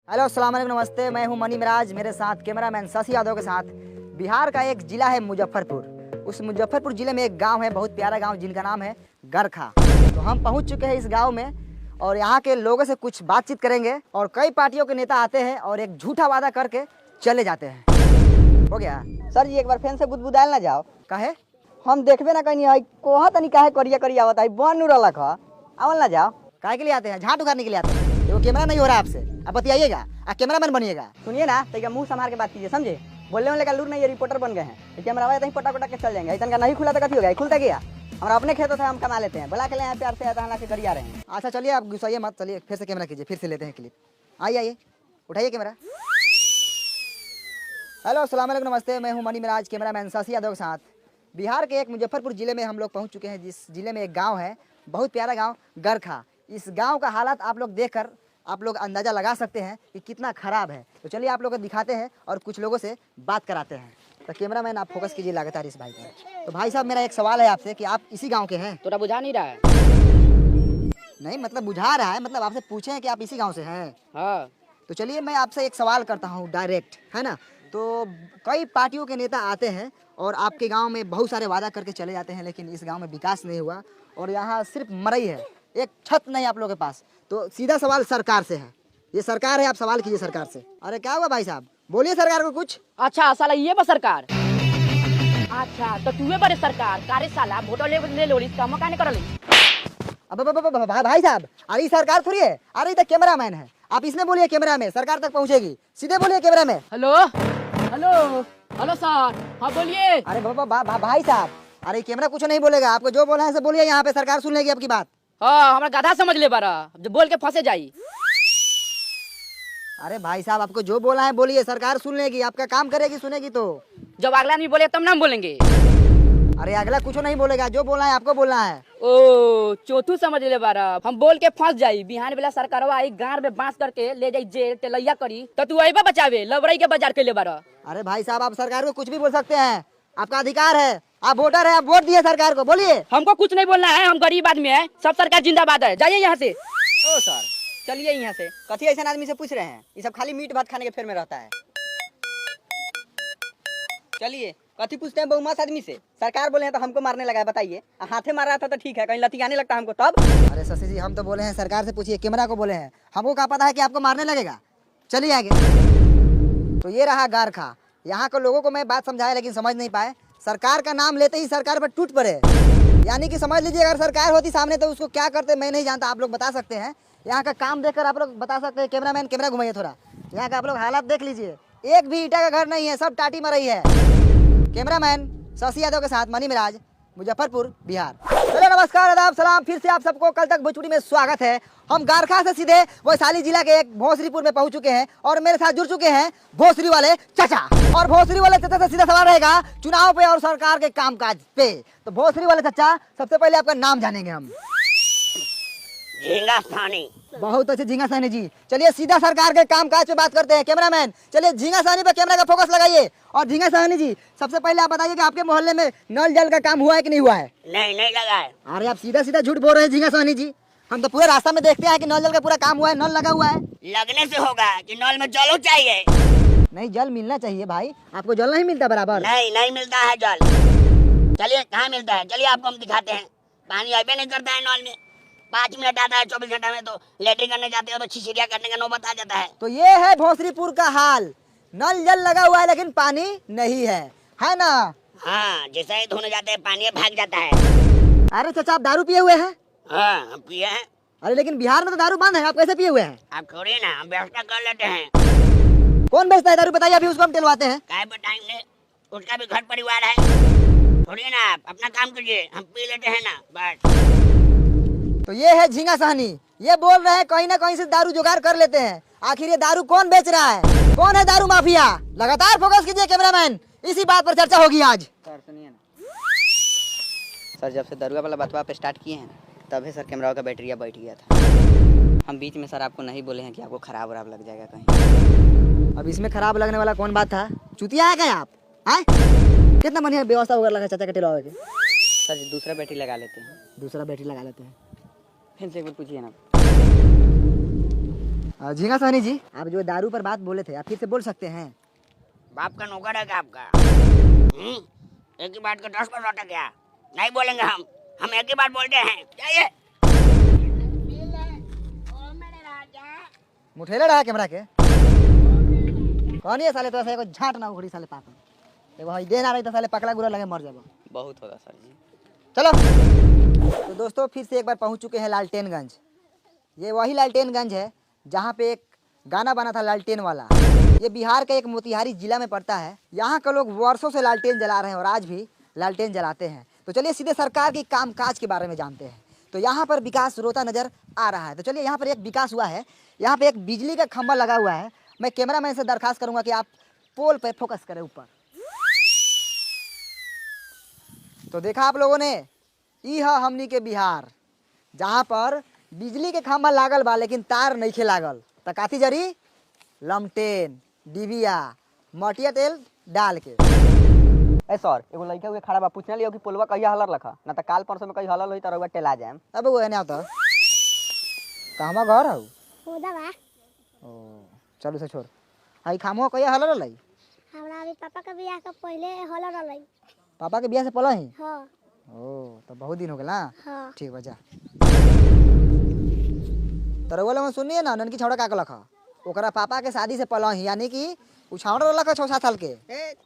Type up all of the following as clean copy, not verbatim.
Hello अस्सलाम वालेकुम नमस्ते, मैं हूं मनी मिराज। मेरे साथ कैमरामैन शशि यादव के साथ। बिहार का एक जिला है मुजफ्फरपुर। उस मुजफ्फरपुर जिले में एक गांव है, बहुत प्यारा गांव, जिनका नाम है गरखा। तो हम पहुंच चुके हैं इस गांव में और यहाँ के लोगों से कुछ बातचीत करेंगे। और कई पार्टियों के नेता आते हैं और एक झूठा वादा करके चले जाते हैं। हो गया सर जी, एक बार फैन से बुदबुदाल ना जाओ। कहे हम देखबे ना कहीं है कोहा तनी काहे करिया करिया आवत है बन नु रहलक ह आवल ना जाओ। काहे के लिए आते हैं? झाट उखाड़ने के लिए आते हैं। वो कैमरा नहीं हो रहा आपसे, आप बतियाइएगा, आप कैमरामैन बनिएगा। सुनिए ना, तो मुंह संभाल के बात कीजिए, समझे? बोलने वाले का लूर नहीं, ये रिपोर्टर बन गए हैं। कैमरा वाला पटा पटा के चल जाएंगे। इतना नहीं खुला तो कथी हो गया? खुलता गया। हमारा अपने खेतों से हम कमा लेते हैं, बुला के ले प्यार से आता के करिया रहे हैं। अच्छा चलिए, आप गुस्साइए मत, चलिए फिर से कैमरा कीजिए, फिर से लेते हैं क्लिप। आइए आइए, उठाइए कैमरा। हेलो अस्सलाम वालेकुम नमस्ते, मैं हूं मनी मिराज, कैमरामैन शशि यादव के साथ। बिहार के एक मुजफ्फरपुर जिले में हम लोग पहुंच चुके हैं, जिस जिले में एक गांव है, बहुत प्यारा गांव गरखा। इस गांव का हालात आप लोग देखकर आप लोग अंदाज़ा लगा सकते हैं कि कितना ख़राब है। तो चलिए आप लोग को दिखाते हैं और कुछ लोगों से बात कराते हैं। तो कैमरामैन आप फोकस कीजिए लगातार इस भाई पर। तो भाई साहब, मेरा एक सवाल है आपसे कि आप इसी गाँव के हैं? तोरा बुझा नहीं रहा है? नहीं मतलब बुझा रहा है, मतलब आपसे पूछे हैं कि आप इसी गाँव से हैं। हाँ। तो चलिए मैं आपसे एक सवाल करता हूँ डायरेक्ट, है ना। तो कई पार्टियों के नेता आते हैं और आपके गांव में बहुत सारे वादा करके चले जाते हैं, लेकिन इस गांव में विकास नहीं हुआ और यहाँ सिर्फ मरई है, एक छत नहीं आप लोगों के पास। तो सीधा सवाल सरकार से है, ये सरकार है, आप सवाल कीजिए सरकार से। अरे क्या हुआ भाई साहब, बोलिए सरकार को कुछ। अच्छा साला ये बस सरकार। अच्छा तो तू बड़े सरकार कारे साला वोटो ले लो काम काने करली। अब भाई साहब, अरे सरकार थोड़ी है, अरे ये तो कैमरामैन है। आप इसमें बोलिए, कैमरा में सरकार तक पहुंचेगी, सीधे बोलिए कैमरा में। हेलो हेलो हेलो सर, हाँ बोलिए। अरे भाई साहब, अरे कैमरा कुछ नहीं बोलेगा, आपको जो बोला है से बोलिए, यहाँ पे सरकार सुन लेगी आपकी बात। हाँ हमारा गधा समझ ले बारा, जब बोल के फंसे जाई। अरे भाई साहब, आपको जो बोला है बोलिए, सरकार सुन लेगी, आपका काम करेगी, सुनेगी तो। जब अगला नहीं बोले तब ना बोलेंगे। अरे अगला कुछ नहीं बोलेगा, जो बोला है आपको बोलना है। ओ चौथू समझ ले बारा, हम बोल के फंस जाई, बिहान बेला सरकारवा आई गांव में बांस करके ले जाई जेल तेलैया करी, तो तू अइबा बचावे लबरई के बाजार के ले बारा। अरे भाई साहब, आप सरकार को कुछ भी बोल सकते हैं, आपका अधिकार है, आप वोटर है, आप वोट दिए सरकार को, बोलिए। हमको कुछ नहीं बोलना है, हम गरीब आदमी है, सब सरकार जिंदाबाद है, जाइए यहाँ से। ओ सर चलिए यहाँ से। कथी ऐसा आदमी से पूछ रहे हैं? ये सब खाली मीट भात खाने के फेर में रहता है। चलिए, कथी पूछते हैं बहुमास आदमी से? सरकार बोले हैं तो हमको मारने लगा है, बताइए। हाथे मार रहा था तो ठीक है, कहीं लतियाने लगता हमको तब। अरे शशि जी, हम तो बोले हैं सरकार से पूछिए, कैमरा को बोले हैं, हमको क्या पता है कि आपको मारने लगेगा। चलिए आगे। तो ये रहा गरखा, यहाँ के लोगों को मैं बात समझाया लेकिन समझ नहीं पाए। सरकार का नाम लेते ही सरकार पर टूट पड़े, यानी कि समझ लीजिए अगर सरकार होती सामने तो उसको क्या करते मैं नहीं जानता, आप लोग बता सकते हैं। यहाँ का काम देखकर आप लोग बता सकते हैं। कैमरामैन कैमरा घुमाइए थोड़ा, यहाँ का आप लोग हालात देख लीजिए, एक भी ईटा का घर नहीं है, सब टाटी मरई है। कैमरामैन शशि यादव के साथ मनी मिराज, मुजफ्फरपुर, बिहार। चलो नमस्कार, आदाब, सलाम, फिर से आप सबको कल तक भोजपुरी में स्वागत है। हम गरखा से सीधे वैशाली जिला के एक भोसरीपुर में पहुंच चुके हैं और मेरे साथ जुड़ चुके हैं भोसरी वाले चाचा। और भोसरी वाले चाचा से सीधा सवाल रहेगा चुनाव पे और सरकार के कामकाज पे। तो भोसरी वाले चाचा, सबसे पहले आपका नाम जानेंगे हम। झींगा सानी। बहुत अच्छे झींगा सानी जी। चलिए सीधा सरकार के कामकाज पे बात करते हैं। कैमरामैन चलिए झींगा सानी पे कैमरा का फोकस लगाइए। और झींगा सानी जी, सबसे पहले आप बताइए कि आपके मोहल्ले में नल जल का काम हुआ है कि नहीं हुआ है? नहीं लगा है। अरे आप सीधा सीधा झूठ बोल रहे हैं झींगा सानी जी, हम तो पूरे रास्ता में देखते हैं कि नल जल का पूरा काम हुआ है, नल लगा हुआ है। लगने से होगा कि नल में जल चाहिए। नहीं, जल मिलना चाहिए भाई, आपको जल नहीं मिलता बराबर? नहीं मिलता है जल। चलिए कहाँ मिलता है, चलिए आपको हम दिखाते हैं। पानी अबे नहीं करता है नल में, 5 मिनट आता है 24 घंटा में, तो लेटरिन करने जाते हो तो छिछिरिया करने का नौबत आ जाता है। तो ये है भोसरीपुर का हाल, नल जल लगा हुआ है लेकिन पानी नहीं है ना? हाँ, जैसे ही धोने जाते हैं पानी भाग जाता है। अरे चाचा, आप दारू पिए हुए हैं? हाँ हम पिए हैं। अरे लेकिन बिहार में तो दारू बंद है, आप कैसे पिए हुए हैं? आप छोड़िए ना, हम व्यवस्था कर लेते हैं। कौन बेचता है दारू बताइए, अभी उसको हम टेलवाते हैं। काय बताएंगे, उसका भी घर परिवार है। छोड़िए ना, आप अपना काम कीजिए, हम पी लेते हैं ना बस। तो ये है झींगा साहनी, ये बोल रहे हैं कहीं ना कहीं से दारू जुगाड़ कर लेते हैं। आखिर ये दारू कौन बेच रहा है, कौन है दारू माफिया? लगातार फोकस कीजिए कैमरामैन, इसी बात पर चर्चा होगी आज। सर सुनिए ना सर, जब से दरुआ वाला बतवा पे स्टार्ट किए हैं तभी सर कैमरा का बैटरिया बैठ गया था। हम बीच में सर आपको नहीं बोले हैं कि आपको खराब वराब लग जाएगा कहीं। अब इसमें खराब लगने वाला कौन बात था? चुतिया है क्या आप? कितना बढ़िया व्यवस्था वगैरह लगा चाचा के टेलवा के। सर जी दूसरा बैटरी लगा लेते हैं। दूसरा बैटरी लगा लेते हैं। फिर से एक बार पूछिए ना। झींगा सोनी जी, आप जो दारू पर बात बोले थे आप फिर से बोल सकते हैं? बाप का नौकर है क्या आपका? एक ही बात को 10 बार लौटा क्या? नहीं बोलेंगे हम एक ही बात बोलते हैं। जाइए। मुठेले रहा कैमरा के कौन है साले? तो ऐसे को झाट ना उखड़ी साले पापा देखो भाई देना रही तो साले पकड़ा गुरा लगे मर जाबो। बहुत होगा सर जी। चलो तो दोस्तों फिर से एक बार पहुंच चुके हैं लालटेनगंज। ये वही लालटेनगंज है जहाँ पे एक गाना बना था लालटेन वाला। ये बिहार का एक मोतिहारी जिला में पड़ता है। यहाँ के लोग वर्षों से लालटेन जला रहे हैं और आज भी लालटेन जलाते हैं। तो चलिए सीधे सरकार की कामकाज के बारे में जानते हैं। तो यहाँ पर विकास रोता नजर आ रहा है। तो चलिए यहाँ पर एक विकास हुआ है। यहाँ पे एक बिजली का खंभा लगा हुआ है। मैं कैमरामैन से दरखास्त करूंगा कि आप पोल पे फोकस करें ऊपर। तो देखा आप लोगों ने, ई है हमनी के बिहार जहाँ पर बिजली के खंभा लागल बा लेकिन तार नहीं खे लागल। त काथी जरी लमटेन डिबिया मटिया तेल डाल के। ए सर एगो लड़का हुए खड़ा बा, पूछने लियो कि पुलवा कहिया हलर रखा ना, तो काल परसों में कहीं हलर होई तो रउआ टेला जाएम। अब वो एने आवता कहवा घर हऊ? होदा बा। ओ चलू से छोड़। हाई खामो कहिया हलर रहलै? हमरा अभी पापा के बियाह के पहले हल रहलै। पापा के बियाह से पहले ही? हां। ओ तो बहुत दिन हो गया ना। हां ठीक बजा। तरवल में सुनिए ना ननकी छौड़ा का लखा ओकरा पापा के शादी से पहले ही, यानी कि उ छौड़ा लखा 6-7 साल के।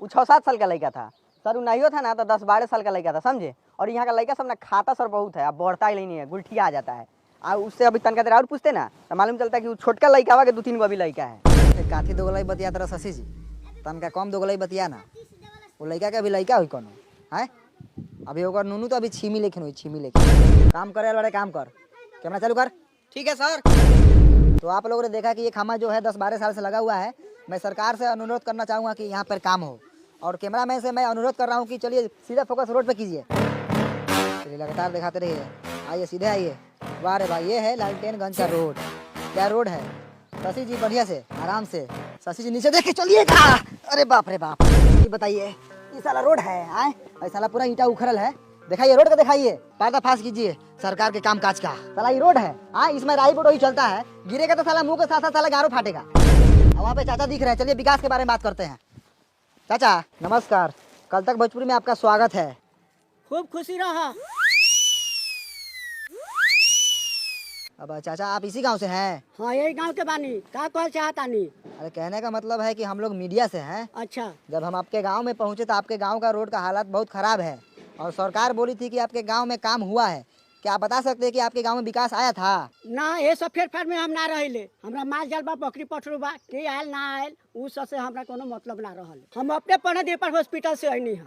वो 6-7 साल का लड़का था सर। वो नहीं था ना तो 10-12 साल का लड़का था, समझे। और यहाँ का लड़का सब ना खाता सर बहुत है, अब बढ़ता ही नहीं है, गुलठिया आ जाता है। और उससे अभी तनका देर और पूछते ना तो मालूम चलता है कि वो छोटका लड़का हुआ के 2-3 गो अभी लड़का है। काथी दोगलाई बतिया तरह शशि जी, तनका कम दोगलाई बतिया ना। वो लड़का के अभी लड़का हुई कोनो है अभी ओकर नूनू तो अभी छीमी लेकिन हुई छीमी लेकिन। काम करे वाले काम कर, कैमरा चालू कर। ठीक है सर। तो आप लोगों ने देखा कि ये खामा जो है 10-12 साल से लगा हुआ है। मैं सरकार से अनुरोध करना चाहूँगा कि यहाँ पर काम हो। और कैमरामैन से मैं अनुरोध कर रहा हूँ कि चलिए सीधा फोकस रोड पे कीजिए। चलिए लगातार दिखाते रहिए। आइए सीधे आइए। वाह रे भाई, ये है लालटेनगंज का रोड। क्या रोड है शशि जी? बढ़िया से आराम से शशि जी नीचे देख के चलिएगा। अरे बाप रे बाप, ये बताइए ये साला रोड है आए? ये साला पूरा ईंटा उखड़ल है। दिखाइए रोड का, दिखाइए पर्दाफाश कीजिए सरकार के कामकाज का। साला ये रोड है हाँ, इसमें राई बोट ही चलता है। गिरेगा तो साला मुंह के साथ साथ साला गारो फाटेगा। अब वहाँ पे चाचा दिख रहे हैं। चलिए विकास के बारे में बात करते हैं। चाचा नमस्कार, कल तक भोजपुरी में आपका स्वागत है। खूब खुशी रहा। अब चाचा आप इसी गांव से हैं? हाँ यही गांव के बानी। का कहल चाहतानी? अरे कहने का मतलब है कि हम लोग मीडिया से हैं। अच्छा जब हम आपके गांव में पहुंचे तो आपके गांव का रोड का हालत बहुत खराब है और सरकार बोली थी कि आपके गांव में काम हुआ है। क्या आप बता सकते हैं कि आपके गांव में विकास आया था? ना ये सब फेर में हम ना रहिले। हमरा माल जाल बा, बकरी पठरू बा, के आयल ना आयल उ सब से हमरा कोनो मतलब ना रहल। हम अपने पढ़े दे पर हॉस्पिटल से आइनी है।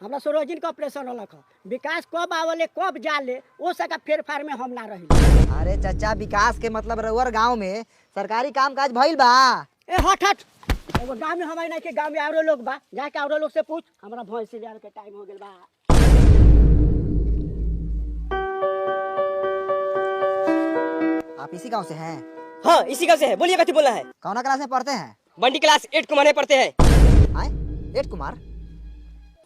हमरा सरोजिन का ऑपरेशन होलक। विकास कब आवले कब जाले वो सका फेर में हम ना रहिले। अरे चाचा विकास के मतलब रउअर गांव में सरकारी कामकाज भइल बा? ए हट हट, एगो गांव में हमारे नहीं के गांव में औरो लोग बा, जाके औरो लोग से पूछ। हमरा भैंस ले के टाइम हो गेल बा। आप इसी गांव से हैं? हाँ इसी गाँव से है। बोलिए कथी बोला है? कौन क्लास में पढ़ते हैं? बंटी क्लास 8 कुमार में पढ़ते हैं। आए 8 कुमार?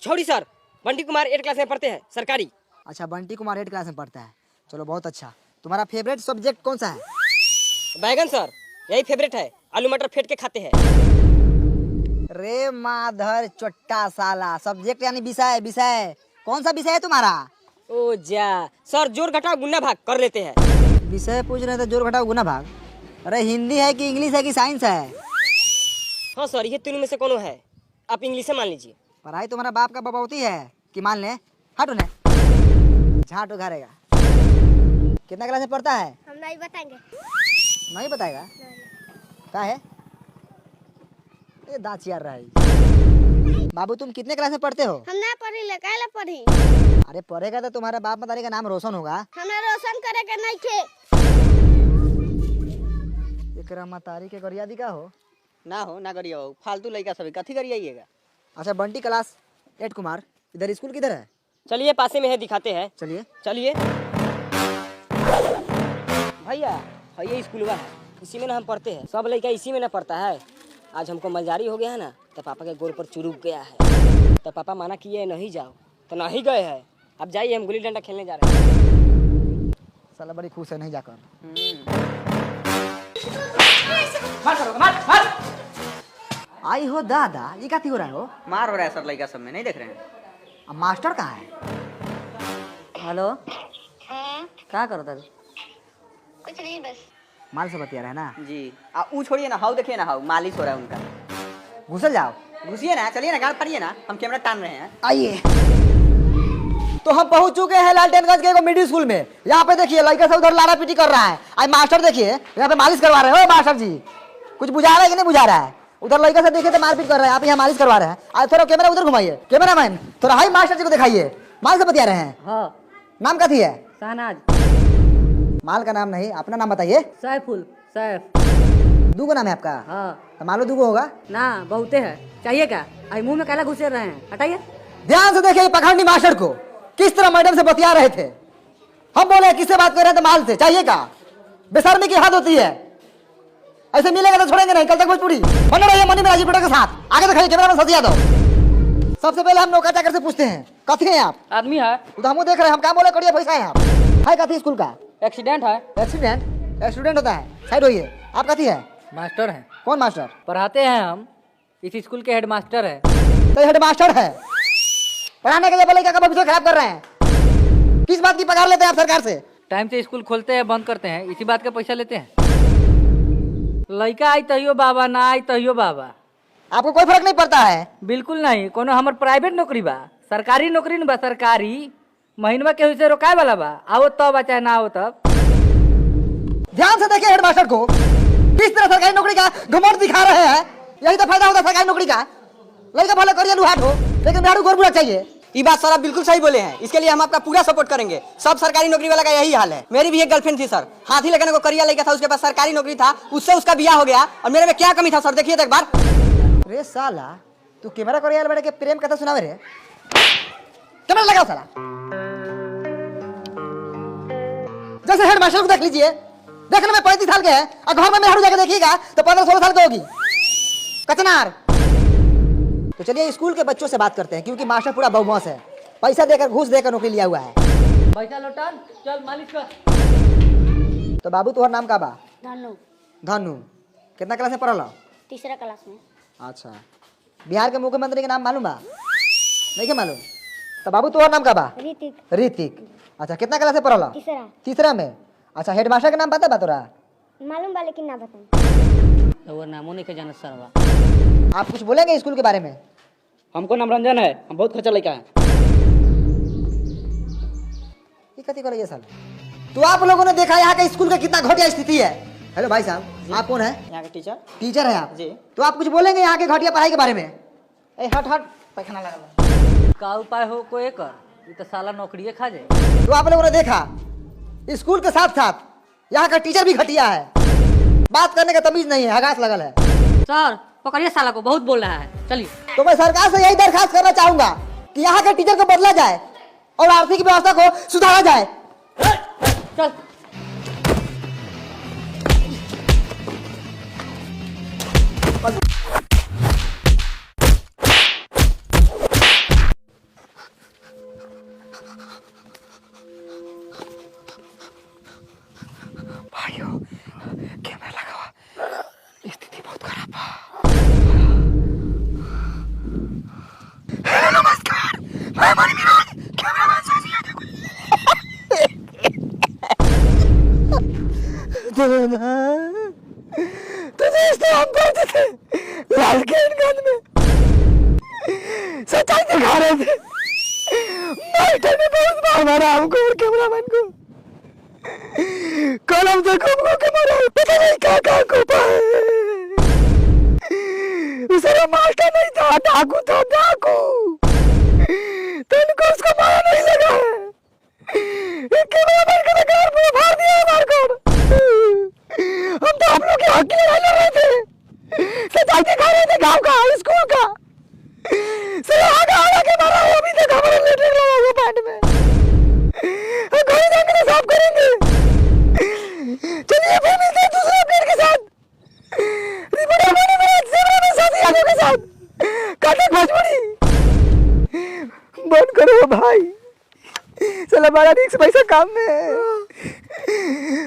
छोड़ी सर, बंटी कुमार 8 क्लास में पढ़ते हैं सरकारी। अच्छा बंटी कुमार 8 क्लास में पढ़ता है। चलो बहुत अच्छा। तुम्हारा फेवरेट सब्जेक्ट कौन सा है? बैगन सर, यही फेवरेट है। आलू मटर फेंट के खाते हैं। रे माधर चोट्टा साला, सब्जेक्ट यानी विषय। विषय कौन सा विषय है तुम्हारा? ओ जा सर, जोड़ घटाव गुना भाग कर लेते हैं। विषय पूछ रहे थे जोड़ घटाओ गुना भाग। अरे हिंदी है कि इंग्लिश है कि साइंस है? हाँ सर, ये तीनों में से कोनो है, आप इंग्लिश से मान लीजिए। पढ़ाई तुम्हारा बाप का बबौती है कि मान ले? हटो ने झाट उघारेगा। कितना क्लास में पढ़ता है? हम नहीं बताएंगे। नहीं बताएगा? क्या है ये दांत यार रहा है। बाबू तुम कितने क्लास में पढ़ते हो? हम ना पढ़ी ले, काहे ला पढ़ी? अरे पढ़ेगा तो तुम्हारा बाप मतारी का नाम रोशन होगा। हमरा रोशन करे के नहीं थे। एकरा मतारी के गरिया दी का हो? ना हो ना करिए हो, फालतू लड़का सब कथी करिएगा। अच्छा बंटी क्लास 8 कुमार, इधर स्कूल किधर है? चलिए पासे में है, दिखाते हैं। चलिए। चलिए भैया, ये स्कूल है, इसी में ना हम पढ़ते हैं। सब लड़का इसी में ना पढ़ता है। आज हमको मलजारी हो गया है ना, तो पापा के गोड़ पर चुरुक गया है। तो पापा माना किए नहीं जाओ, तो नहीं गए हैं। अब जाइए, हम गुल्ली डंडा खेलने जा रहे हैं। साला बड़ी खुश है नहीं जाकर। आई हो दादा, ये क्या हो रहा है हो? मार हो रहा है सर लड़का सब में, नहीं देख रहे हैं? अब मास्टर कहाँ है? हेलो, क्या करो दादू? कुछ नहीं, बस माल से बतिया रहा है ना? जी ऊ छोड़िए ना, हाउ देखिए ना, हाउ मालिश हो रहा है उनका। घुसल जाओ। घुसिए ना, चलिए ना, गाड़ पड़िए ना, हम कैमरा टान रहे हैं। आइए। तो हम पहुंच चुके हैं लालटेनगंज के मिडिल स्कूल में। यहाँ पे देखिए लड़का सब उधर लाड़ा पीटी कर रहा है। आज मास्टर देखिए यहाँ पे मालिश करवा रहे हो। मास्टर जी कुछ बुझा रहा है कि नहीं बुझा रहा है? उधर लड़का से देखे तो मारपीट कर रहा है, आप यहाँ मालिश करवा रहे हैं। आज थोड़ा कैमरा उधर घुमाइए, कैमरा मैन थोड़ा हाई मास्टर जी को दिखाइए। माल से बतिया रहे हैं। हाँ नाम क्या थी है? शहनाज। माल का नाम नहीं, अपना नाम बताइए। सैफुल सैफ। दूगो नाम है आपका? हाँ तो मालूम दूगो होगा ना, बहुते है। चाहिए क्या? आई मुंह में काला घुसे रहे हैं, हटाइए। ध्यान से देखिए पखंडी मास्टर को किस तरह मैडम से बतिया रहे थे। हम बोले किससे बात कर रहे हैं? तो माल से। चाहिए का? बेशर्मी की हद होती है। ऐसे मिलेगा तो छोड़ेंगे नहीं। कल तक भोजपुरी बने रहिए मनी में के साथ। आगे दिखाइए कैमरा में सतिया दो। सबसे पहले हम नौका चाकर से पूछते हैं, कथी हैं आप? आदमी है, तो हम वो देख रहे हैं, हम क्या बोले करिए पैसा है आप है कथी स्कूल का? एक्सीडेंट है। एक्सीडेंट? स्टूडेंट होता है, साइड होइए। आप कथी है? मास्टर है, कौन मास्टर? पढ़ाते हैं हम, इस स्कूल के हेडमास्टर है। तो हेड मास्टर है, पढ़ाने के लिए बोले क्या भविष्य खराब कर रहे हैं? किस बात की पगार लेते हैं आप सरकार से? टाइम से स्कूल खोलते हैं, बंद करते हैं, इसी बात का पैसा लेते हैं। लड़का आई तहियो बाबा, ना आई तहियो बाबा। आपको कोई फर्क नहीं पड़ता है? बिल्कुल नहीं। कोनो हमर प्राइवेट नौकरी बा, सरकारी नौकरी नहीं बा। सरकारी महीनवा के से रोकाए वाला बा। आओ तब बा चाहे ना आओ तब। ध्यान से देखिए हेड मास्टर को किस तरह सरकारी नौकरी का घमंड दिखा रहे हैं। यही तो फायदा होता है सरकारी नौकरी का। लड़का भले करिए लुहाट हो, लेकिन बिहार को बुरा चाहिए। ये बात सर आप बिल्कुल सही बोले हैं। इसके लिए हम आपका पूरा सपोर्ट करेंगे। सब सरकारी नौकरी वाला का यही हाल है। मेरी भी एक गर्लफ्रेंड थी सर, हाथी लगाने को करिया लड़का था, उसके पास सरकारी नौकरी था, उससे उसका ब्याह हो गया। और मेरे में क्या कमी था सर, देखिए तो एक बार। रे साला तू कैमरा करिया बैठ के प्रेम कथा सुनावे रे। कैमरा लगाओ साला। जैसे हेड मास्टर को देख लीजिए, देखने में 35 साल के है और घर में मेहरू जाके देखिएगा तो 15-16 साल की होगी। कचनार। तो चलिए स्कूल के बच्चों से बात करते हैं, क्योंकि मास्टर पूरा बदमाश है। पैसा देकर घूस देकर नौकरी लिया हुआ है। पैसा लौटान, चल मालिश कर। तो बाबू तुम्हारा नाम का बा? धनु, धनु। कितना क्लास में पढ़ल? तीसरा क्लास में। अच्छा। बिहार के मुख्यमंत्री के नाम मालूम बा? नहीं के मालूम? तो बाबू तुम्हारा नाम का बा? ऋतिक, ऋतिक। अच्छा कितना क्लास में पढ़ल? तीसरा। तीसरा में। अच्छा हेडमास्टर का नाम पता बा तोरा? मालूम बा लेकिन ना बताऊं। तो नामों नहीं के जानत सरवा। आप कुछ बोलेंगे स्कूल के बारे में? हमको नाम रंजन है, हम बहुत खर्चा लड़का है। ये कथी कर साल? तो आप लोगों ने देखा यहाँ के स्कूल का कितना घटिया स्थिति है। हेलो भाई साहब, आप कौन है? यहाँ के टीचर। टीचर है आप जी। तो आप कुछ बोलेंगे यहाँ के घटिया पढ़ाई के बारे में? ए हट हट, पैखाना लगा। का उपाय हो को कर, ये तो साला नौकरी खा जाए। तो आप लोगों ने देखा स्कूल के साथ साथ यहाँ का टीचर भी घटिया है। बात करने का तमीज नहीं है, हगास लगल है। सर पकड़िए साला को, बहुत बोल रहा है। चलिए। तो मैं सरकार से यही दरखास्त करना चाहूंगा कि यहाँ के टीचर को बदला जाए और आर्थिक व्यवस्था को सुधारा जाए। चल। भाइयों कैमरा लगा हुआ, स्थिति बहुत खराब है। नमस्कार, मैं मणि मिराज, कैमरामैन साथी है। तो दोस्तों हम पढ़ते थे लालटेनगंज में, सच्चाई दिखा रहे थे। मास्टर ने बहुत मार मारा हमको और कैमरामैन को। कलम से घूम के मारा, पता नहीं क्या को पाए। उसरा मास्टर नहीं था, डाकू था, डाकू। तो उनको उसको मारा नहीं लगा है। कैमरामैन का कार पूरा फाड़ दिया हमारे को। हम तो आप लोग के हक की लड़ाई लड़ रहे थे, सच्चाई दिखा रहे थे गांव का, स्कूल का। सर आगे के मारा, अभी तक हमारा लेटरिन लगा हुआ पैंट में। हम घर जाकर साफ करेंगे। चलिए फिर मिलते हैं दूसरे अपडेट के साथ। रिपोर्टर बने मेरे कैमरामैन साथी आगे के साथ। काटे भोजपुरी बंद करो भाई, चलो हमारा रिक्स पैसा काम में है।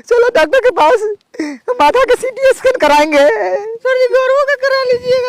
चलो डॉक्टर के पास। माथा का सीटी स्कैन कराएंगे। सर जी गौरव का करा लीजिए।